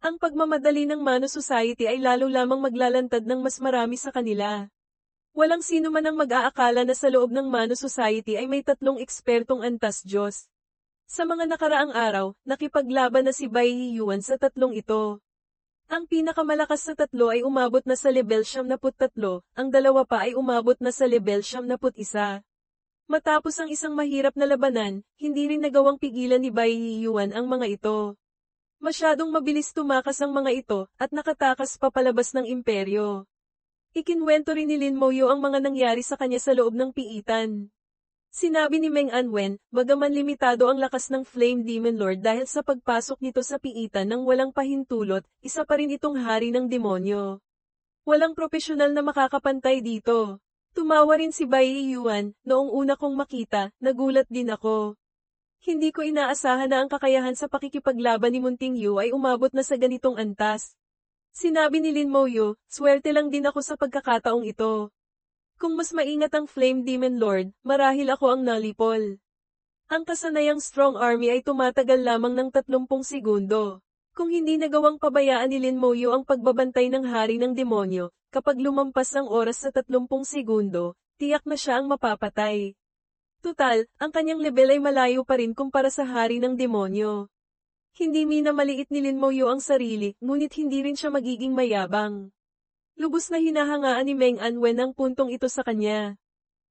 Ang pagmamadali ng Mano Society ay lalo lamang maglalantad ng mas marami sa kanila. Walang sino man ang mag-aakala na sa loob ng Mano Society ay may tatlong ekspertong antas Diyos. Sa mga nakaraang araw, nakipaglaban na si Bai Yuan sa tatlong ito. Ang pinakamalakas sa tatlo ay umabot na sa level 73, ang dalawa pa ay umabot na sa level 71. Matapos ang isang mahirap na labanan, hindi rin nagawang pigilan ni Bai Yuan ang mga ito. Masyadong mabilis tumakas ang mga ito, at nakatakas pa palabas ng imperyo. Ikinwento rin ni Lin Moyo ang mga nangyari sa kanya sa loob ng piitan. Sinabi ni Meng Anwen, bagaman limitado ang lakas ng Flame Demon Lord dahil sa pagpasok nito sa piitan ng walang pahintulot, isa pa rin itong hari ng demonyo. Walang propesyonal na makakapantay dito. Tumawa rin si Bai Yuan, noong una kong makita, nagulat din ako. Hindi ko inaasahan na ang kakayahan sa pakikipaglaban ni Munting Yu ay umabot na sa ganitong antas. Sinabi ni Lin Moyo, swerte lang din ako sa pagkakataong ito. Kung mas maingat ang Flame Demon Lord, marahil ako ang nalipol. Ang kasanayang strong army ay tumatagal lamang ng 30 segundo. Kung hindi nagawang pabayaan ni Lin Moyo ang pagbabantay ng hari ng demonyo, kapag lumampas ang oras sa 30 segundo, tiyak na siya ang mapapatay. Tutal, ang kanyang level ay malayo pa rin kumpara sa hari ng demonyo. Hindi minamaliit ni Lin Moyo ang sarili, ngunit hindi rin siya magiging mayabang. Lubos na hinahangaan ni Meng Anwen ang puntong ito sa kanya.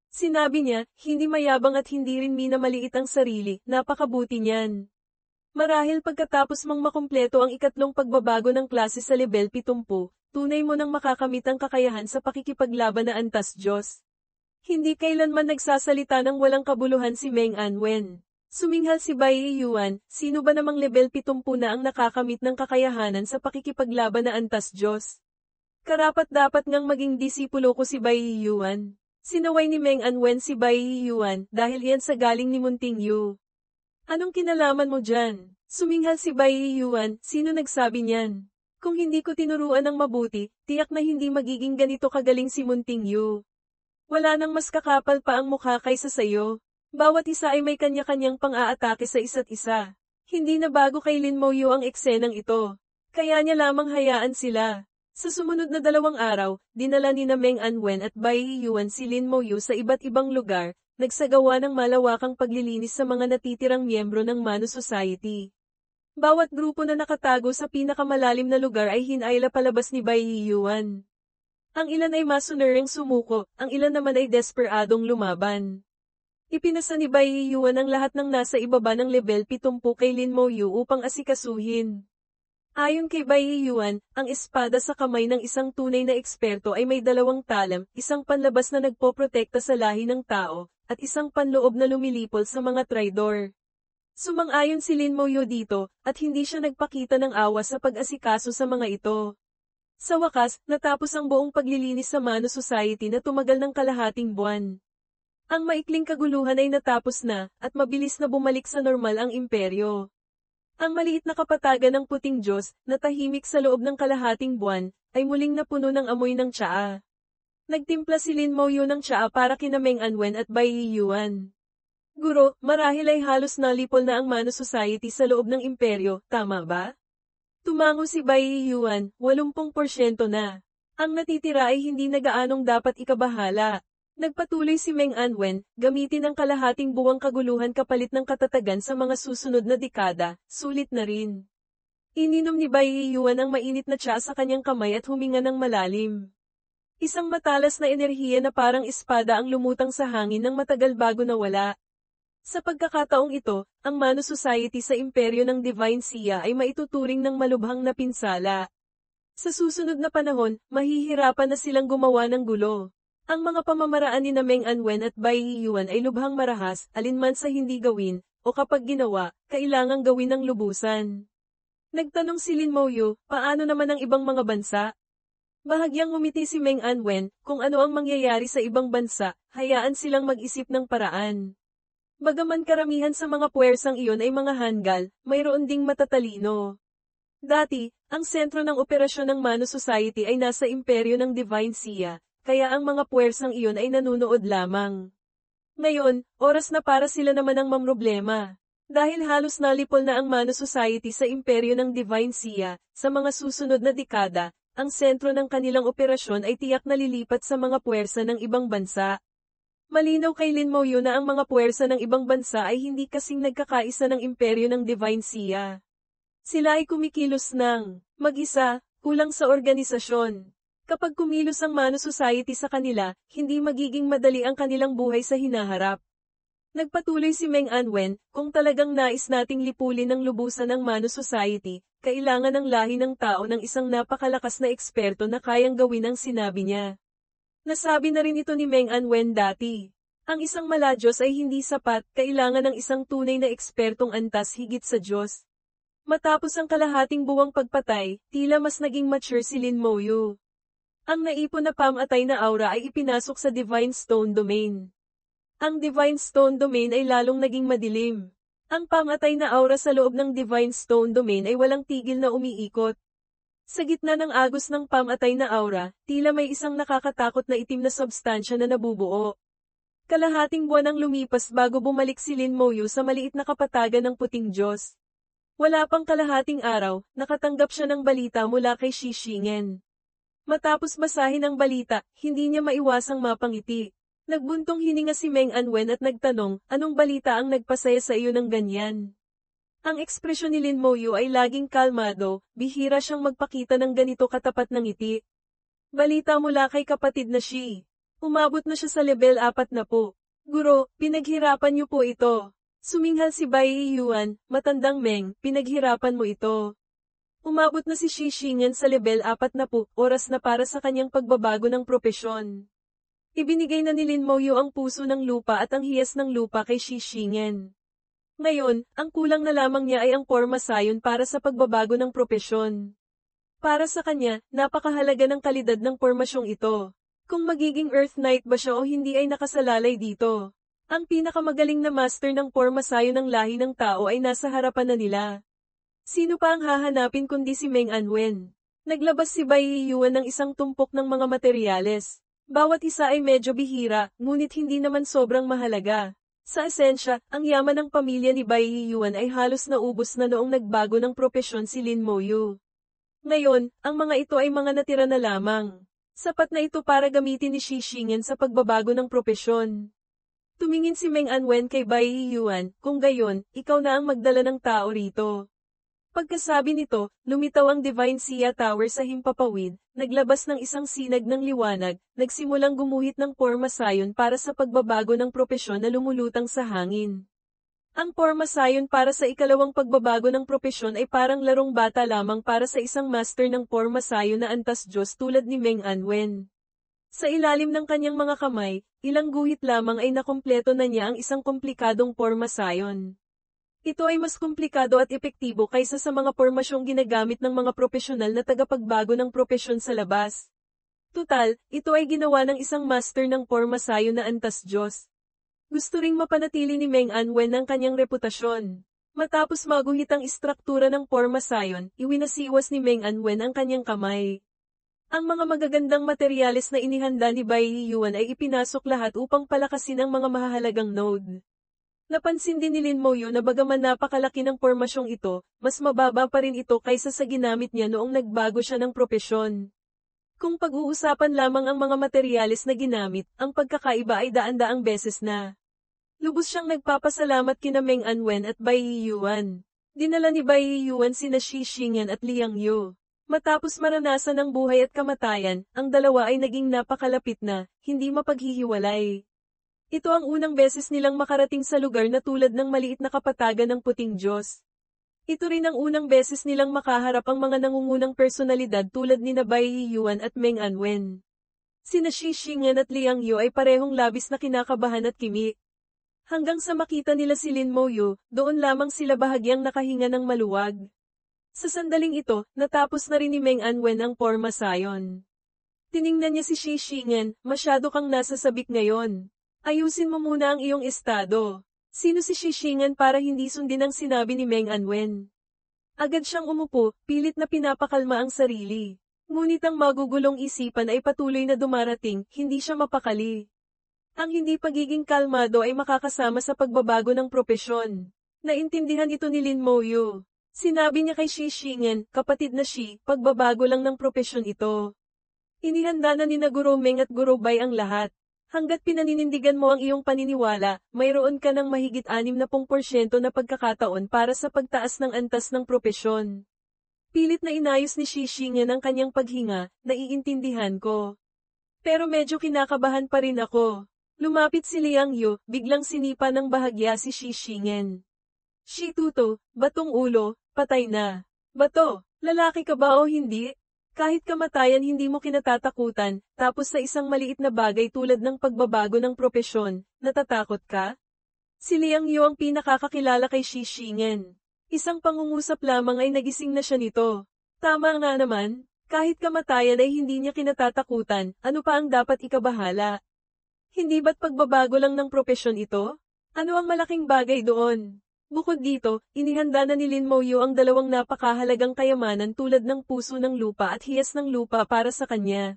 Sinabi niya, hindi mayabang at hindi rin minamaliit ang sarili, napakabuti niyan. Marahil pagkatapos mang makumpleto ang ikatlong pagbabago ng klase sa level 70, tunay mo nang makakamit ang kakayahan sa pakikipaglaban na antas Diyos. Hindi kailanman nagsasalita ng walang kabuluhan si Meng Anwen. Suminghal si Bai Yuan, sino ba namang level 70 na ang nakakamit ng kakayahanan sa pakikipaglaban na antas Diyos? Karapat-dapat ngang maging disipulo ko si Bai Yuan. Sinaway ni Meng Anwen si Bai Yuan dahil yan sa galing ni Munting Yu. Anong kinalaman mo dyan? Suminghal si Bai Yuan, sino nagsabi niyan? Kung hindi ko tinuruan ng mabuti, tiyak na hindi magiging ganito kagaling si Munting Yu. Wala nang mas kakapal pa ang mukha kaysa sayo. Bawat isa ay may kanya-kanyang pang-aatake sa isa't isa. Hindi na bago kay Lin Moyo ang eksenang ito. Kaya niya lamang hayaan sila. Sa sumunod na 2 araw, dinala ni na Meng Anwen at Bai Yuan si Lin Moyo sa iba't ibang lugar, nagsagawa ng malawakang paglilinis sa mga natitirang miyembro ng Mano Society. Bawat grupo na nakatago sa pinakamalalim na lugar ay hinayla palabas ni Bai Yuan. Ang ilan ay masunuring sumuko, ang ilan naman ay desperadong lumaban. Ipinasa ni Bai Yuan ang lahat ng nasa ibaba ng level 70 kay Lin Moyo upang asikasuhin. Ayon kay Bai Yuan, ang espada sa kamay ng isang tunay na eksperto ay may 2 talam, isang panlabas na nagpoprotekta sa lahi ng tao, at isang panloob na lumilipol sa mga traidor. Sumang-ayon si Lin Moyo dito, at hindi siya nagpakita ng awa sa pag-asikaso sa mga ito. Sa wakas, natapos ang buong paglilinis sa Mano Society na tumagal ng kalahating buwan. Ang maikling kaguluhan ay natapos na, at mabilis na bumalik sa normal ang imperyo. Ang maliit na kapatagan ng puting Diyos, na tahimik sa loob ng kalahating buwan, ay muling napuno ng amoy ng tsaa. Nagtimpla si Lin Moyo ng tsaa para kina Meng Anwen at Bai Yuan. Guro, marahil ay halos nalipol na ang Mano Society sa loob ng imperyo, tama ba? Tumango si Bai Yuan, 80% na. Ang natitira ay hindi na gaanong dapat ikabahala. Nagpatuloy si Meng Anwen, gamitin ang kalahating buwang kaguluhan kapalit ng katatagan sa mga susunod na dekada, sulit na rin. Ininom ni Bai Yuan ang mainit na tsaa sa kanyang kamay at huminga ng malalim. Isang matalas na enerhiya na parang espada ang lumutang sa hangin ng matagal bago nawala. Sa pagkakataong ito, ang Mano Society sa imperyo ng Divine Sia ay maituturing ng malubhang na pinsala. Sa susunod na panahon, mahihirapan na silang gumawa ng gulo. Ang mga pamamaraan ni na Meng Anwen at Bai Yuan ay lubhang marahas, alinman sa hindi gawin, o kapag ginawa, kailangang gawin ng lubusan. Nagtanong si Lin Moyo, paano naman ang ibang mga bansa? Bahagyang ngumiti si Meng Anwen, kung ano ang mangyayari sa ibang bansa, hayaan silang mag-isip ng paraan. Bagaman karamihan sa mga puwersang iyon ay mga Hangul, mayroon ding matatalino. Dati, ang sentro ng operasyon ng Mano Society ay nasa imperyo ng Divine Sia, kaya ang mga puwersang iyon ay nanunood lamang. Ngayon, oras na para sila naman ang mamroblema. Dahil halos nalipol na ang Mano Society sa imperyo ng Divine Sia, sa mga susunod na dekada, ang sentro ng kanilang operasyon ay tiyak na lilipat sa mga puwersa ng ibang bansa. Malinaw kay Lin Moyo na ang mga puwersa ng ibang bansa ay hindi kasing nagkakaisa ng imperyo ng Divine Sia. Sila ay kumikilos ng mag-isa, kulang sa organisasyon. Kapag kumilos ang Mano Society sa kanila, hindi magiging madali ang kanilang buhay sa hinaharap. Nagpatuloy si Meng Anwen, kung talagang nais nating lipulin ng lubusan ng Mano Society, kailangan ng lahi ng tao ng isang napakalakas na eksperto na kayang gawin ang sinabi niya. Nasabi na rin ito ni Meng Anwen dati. Ang isang maladyos ay hindi sapat, kailangan ng isang tunay na ekspertong antas higit sa Diyos. Matapos ang kalahating buwang pagpatay, tila mas naging mature si Lin Moyo. Ang naipon na pamatay na aura ay ipinasok sa Divine Stone Domain. Ang Divine Stone Domain ay lalong naging madilim. Ang pamatay na aura sa loob ng Divine Stone Domain ay walang tigil na umiikot. Sa gitna ng agos ng pamatay na aura, tila may isang nakakatakot na itim na substansya na nabubuo. Kalahating buwan ang lumipas bago bumalik si Lin Moyo sa maliit na kapatagan ng Puting Diyos. Wala pang kalahating araw, nakatanggap siya ng balita mula kay Shi Shingen. Matapos basahin ang balita, hindi niya maiwasang mapangiti. Nagbuntong hininga si Meng Anwen at nagtanong, anong balita ang nagpasaya sa iyo ng ganyan? Ang ekspresyon ni Lin Moyo ay laging kalmado, bihira siyang magpakita ng ganito katapat ng ngiti. Balita mula kay kapatid na Shi. Umabot na siya sa level 4 na po. Guro, pinaghirapan niyo po ito. Suminghal si Bai Yuan, matandang Meng, pinaghirapan mo ito. Umabot na si Shi Shingen sa level 4 na po, oras na para sa kanyang pagbabago ng propesyon. Ibinigay na ni Lin Moyo ang puso ng lupa at ang hiyas ng lupa kay Shi Shingen. Ngayon, ang kulang na lamang niya ay ang Porma Sion para sa pagbabago ng propesyon. Para sa kanya, napakahalaga ng kalidad ng pormasyong ito. Kung magiging Earth Knight ba siya o hindi ay nakasalalay dito. Ang pinakamagaling na master ng Porma Sion ng lahi ng tao ay nasa harapan na nila. Sino pa ang hahanapin kundi si Meng Anwen? Naglabas si Bai Yuan ng isang tumpok ng mga materyales. Bawat isa ay medyo bihira, ngunit hindi naman sobrang mahalaga. Sa esensya, ang yaman ng pamilya ni Bai Yuan ay halos naubos na noong nagbago ng propesyon si Lin Moyo. Ngayon, ang mga ito ay mga natira na lamang. Sapat na ito para gamitin ni Shi Shingen sa pagbabago ng propesyon. Tumingin si Meng Anwen kay Bai Yuan, kung gayon, ikaw na ang magdala ng tao rito. Pagkasabi nito, lumitaw ang Divine Sia Tower sa himpapawid, naglabas ng isang sinag ng liwanag, nagsimulang gumuhit ng Porma Sion para sa pagbabago ng propesyon na lumulutang sa hangin. Ang Porma Sion para sa ikalawang pagbabago ng propesyon ay parang larong bata lamang para sa isang master ng Porma Sion na antas Diyos tulad ni Meng Anwen. Sa ilalim ng kanyang mga kamay, ilang guhit lamang ay nakumpleto na niya ang isang komplikadong Porma Sion. Ito ay mas komplikado at epektibo kaysa sa mga pormasyong ginagamit ng mga profesional na tagapagbago ng propesyon sa labas. Tutal, ito ay ginawa ng isang master ng Porma Sion na antas Diyos. Gusto ring mapanatili ni Meng Anwen ang kanyang reputasyon. Matapos maguhit ang istruktura ng Porma Sion, iwinasiwas ni Meng Anwen ang kanyang kamay. Ang mga magagandang materyales na inihanda ni Bai Yuan ay ipinasok lahat upang palakasin ang mga mahahalagang node. Napansin din ni Lin Moyo na bagaman napakalaki ng pormasyong ito, mas mababa pa rin ito kaysa sa ginamit niya noong nagbago siya ng propesyon. Kung pag-uusapan lamang ang mga materyales na ginamit, ang pagkakaiba ay daan-daang beses na. Lubos siyang nagpapasalamat kina Meng Anwen at Bai Yuan. Dinala ni Bai Yuan sina Shi Shingen at Liang Yu. Matapos maranasan ang buhay at kamatayan, ang dalawa ay naging napakalapit na, hindi mapaghihiwalay. Ito ang unang beses nilang makarating sa lugar na tulad ng maliit na kapatagan ng Puting Diyos. Ito rin ang unang beses nilang makaharap ang mga nangungunang personalidad tulad ni Bai Yuan at Meng Anwen. Sina Shi Shingen at Liang Yu ay parehong labis na kinakabahan at kimi. Hanggang sa makita nila si Lin Moyo, doon lamang sila bahagyang nakahinga ng maluwag. Sa sandaling ito, natapos na rin ni Meng Anwen ang Porma Sion. Tiningnan niya si Shi Shingen, masyado kang nasa sabik ngayon. Ayusin mo muna ang iyong estado. Sino si Shi Shingen para hindi sundin ang sinabi ni Meng Anwen? Agad siyang umupo, pilit na pinapakalma ang sarili. Ngunit ang magugulong isipan ay patuloy na dumarating, hindi siya mapakali. Ang hindi pagiging kalmado ay makakasama sa pagbabago ng propesyon. Naintindihan ito ni Lin Moyu. Sinabi niya kay Shi Xingen, kapatid na Shi, pagbabago lang ng propesyon ito. Inihanda na ni na Guro Meng at Guro Bai ang lahat. Hanggat pinaninindigan mo ang iyong paniniwala, mayroon ka ng mahigit 60% na pagkakataon para sa pagtaas ng antas ng propesyon. Pilit na inayos ni Shi Xingen ang kanyang paghinga, naiintindihan ko. Pero medyo kinakabahan pa rin ako. Lumapit si Liang Yu, biglang sinipa ng bahagya si Shi Xingen. Shi Tuto, batong ulo, patay na. Bato, lalaki ka ba o hindi? Kahit kamatayan hindi mo kinatatakutan, tapos sa isang maliit na bagay tulad ng pagbabago ng propesyon, natatakot ka? Si Liang Yu ang pinakakakilala kay Shi Xingen. Isang pangungusap lamang ay nagising na siya nito. Tama nga naman, kahit kamatayan ay hindi niya kinatatakutan, ano pa ang dapat ikabahala? Hindi ba't pagbabago lang ng propesyon ito? Ano ang malaking bagay doon? Bukod dito, inihanda na ni Lin Moyu ang dalawang napakahalagang kayamanan tulad ng puso ng lupa at hiyas ng lupa para sa kanya.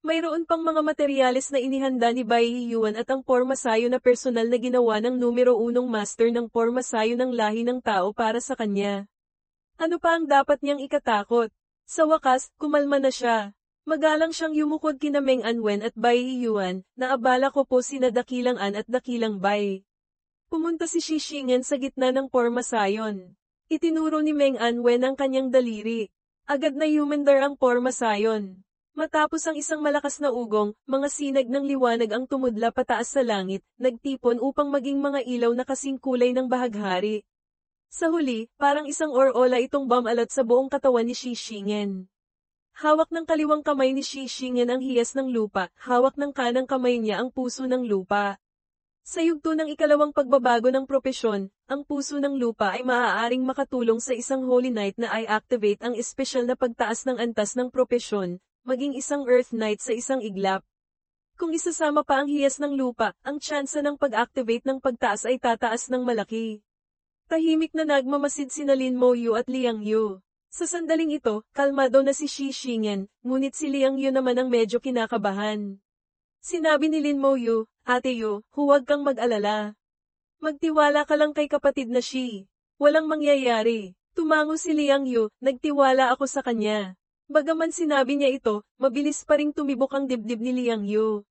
Mayroon pang mga materyales na inihanda ni Bai Yuan at ang pormasayo na personal na ginawa ng numero 1 master ng pormasayo ng lahi ng tao para sa kanya. Ano pa ang dapat niyang ikatakot? Sa wakas, kumalma na siya. Magalang siyang yumukod kina Meng Anwen at Bai Yuan, na abala ko po sina Dakilang An at Dakilang Bai. Pumunta si Shi Xingen sa gitna ng pormasayon. Itinuro ni Meng Anwen ang kanyang daliri. Agad na humandar ang pormasayon. Matapos ang isang malakas na ugong, mga sinag ng liwanag ang tumudla pataas sa langit, nagtipon upang maging mga ilaw na kasing kulay ng bahaghari. Sa huli, parang isang orola itong bumalat sa buong katawan ni Shi Xingen. Hawak ng kaliwang kamay ni Shi Xingen ang hiyas ng lupa, hawak ng kanang kamay niya ang puso ng lupa. Sa yugto ng ikalawang pagbabago ng propesyon, ang puso ng lupa ay maaaring makatulong sa isang Holy Knight na i-activate ang espesyal na pagtaas ng antas ng propesyon, maging isang Earth Knight sa isang iglap. Kung isasama pa ang hiyas ng lupa, ang tsansa ng pag-activate ng pagtaas ay tataas ng malaki. Tahimik na nagmamasid sina Lin Moyu at Liang Yu. Sa sandaling ito, kalmado na si Shi Xingen, ngunit si Liang Yu naman ang medyo kinakabahan. Sinabi ni Lin Moyu, Ate Yu, huwag kang mag-alala. Magtiwala ka lang kay kapatid na Shi. Walang mangyayari. Tumango si Liang Yu, nagtiwala ako sa kanya. Bagaman sinabi niya ito, mabilis pa ring tumibok ang dibdib ni Liang Yu.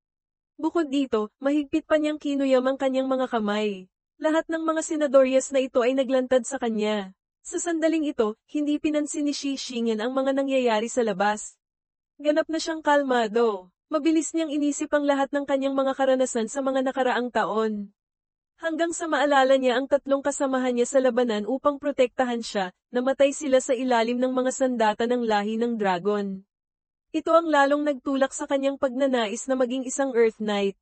Bukod dito, mahigpit pa niyang kinuyam ang kanyang mga kamay. Lahat ng mga senadoryas na ito ay naglantad sa kanya. Sa sandaling ito, hindi pinansin ni Shi Xingen ang mga nangyayari sa labas. Ganap na siyang kalmado. Mabilis niyang inisip ang lahat ng kanyang mga karanasan sa mga nakaraang taon. Hanggang sa maalala niya ang tatlong kasamahan niya sa labanan upang protektahan siya, namatay sila sa ilalim ng mga sandata ng lahi ng dragon. Ito ang lalong nagtulak sa kanyang pagnanais na maging isang Earth Knight.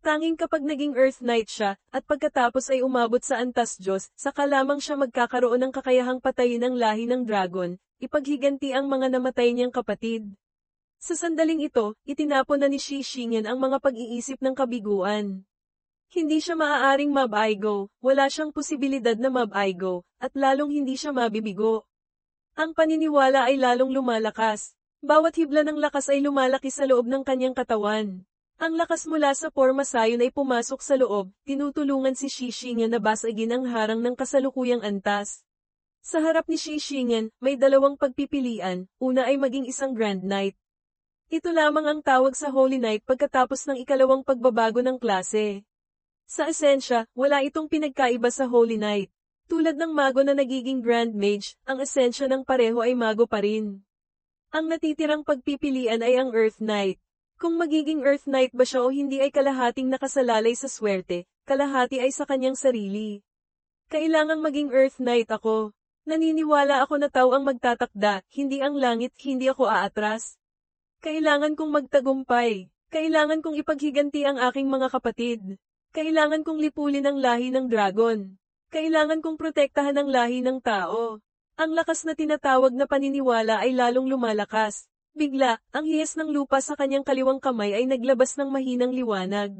Tanging kapag naging Earth Knight siya, at pagkatapos ay umabot sa Antas Diyos, saka lamang siya magkakaroon ng kakayahang patayin ang lahi ng dragon, ipaghiganti ang mga namatay niyang kapatid. Sa sandaling ito, itinapon na ni Shi Xingen ang mga pag-iisip ng kabiguan. Hindi siya maaaring mabaigo, wala siyang posibilidad na mabaigo, at lalong hindi siya mabibigo. Ang paniniwala ay lalong lumalakas. Bawat hibla ng lakas ay lumalaki sa loob ng kanyang katawan. Ang lakas mula sa pormasayon ay pumasok sa loob, tinutulungan si Shi Xingen na basagin ang harang ng kasalukuyang antas. Sa harap ni Shi Xingen, may dalawang pagpipilian, una ay maging isang Grand Knight. Ito lamang ang tawag sa Holy Knight pagkatapos ng ikalawang pagbabago ng klase. Sa esensya, wala itong pinagkaiba sa Holy Knight. Tulad ng mago na nagiging Grand Mage, ang esensya ng pareho ay mago pa rin. Ang natitirang pagpipilian ay ang Earth Knight. Kung magiging Earth Knight ba siya o hindi ay kalahating nakasalalay sa swerte, kalahati ay sa kanyang sarili. Kailangang maging Earth Knight ako. Naniniwala ako na tao ang magtatakda, hindi ang langit, hindi ako aatras. Kailangan kong magtagumpay. Kailangan kong ipaghiganti ang aking mga kapatid. Kailangan kong lipulin ang lahi ng dragon. Kailangan kong protektahan ang lahi ng tao. Ang lakas na tinatawag na paniniwala ay lalong lumalakas. Bigla, ang hiyas ng lupa sa kanyang kaliwang kamay ay naglabas ng mahinang liwanag.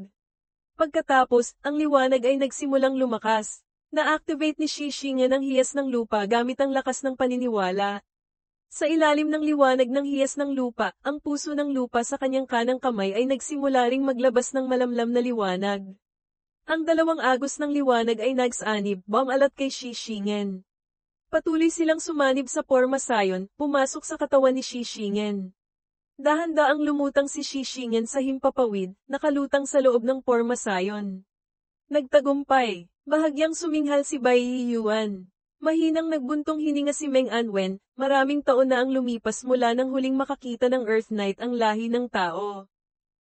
Pagkatapos, ang liwanag ay nagsimulang lumakas. Na-activate ni Shi Xingen ang hiyas ng lupa gamit ang lakas ng paniniwala. Sa ilalim ng liwanag ng hiyas ng lupa, ang puso ng lupa sa kanyang kanang kamay ay nagsimula ring maglabas ng malamlam na liwanag. Ang dalawang agos ng liwanag ay nagsanib, bumalat kay Shishingen. Patuloy silang sumanib sa pormasayon, pumasok sa katawan ni Shishingen. Dahan-daang lumutang si Shishingen sa himpapawid, nakalutang sa loob ng pormasayon. Nagtagumpay, bahagyang suminghal si Bai Yuan. Mahinang nagbuntong hininga si Meng Anwen, maraming taon na ang lumipas mula nang huling makakita ng Earth Knight ang lahi ng tao.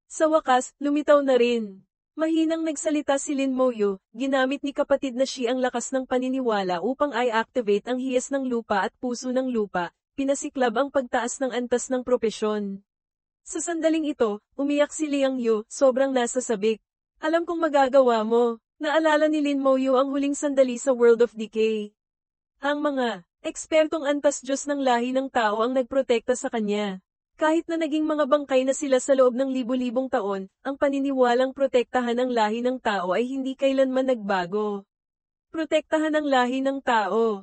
Sa wakas, lumitaw na rin. Mahinang nagsalita si Lin Moyu, ginamit ni kapatid na Shi ang lakas ng paniniwala upang i-activate ang hiyas ng lupa at puso ng lupa, pinasiklab ang pagtaas ng antas ng propesyon. Sa sandaling ito, umiyak si Liang Yu, sobrang nasa sabik. Alam kong magagawa mo. Naalala ni Lin Moyu ang huling sandali sa World of Decay. Ang mga ekspertong antas Diyos ng lahi ng tao ang nagprotekta sa kanya. Kahit na naging mga bangkay na sila sa loob ng libu-libong taon, ang paniniwalang protektahan ang lahi ng tao ay hindi kailanman nagbago. Protektahan ang lahi ng tao.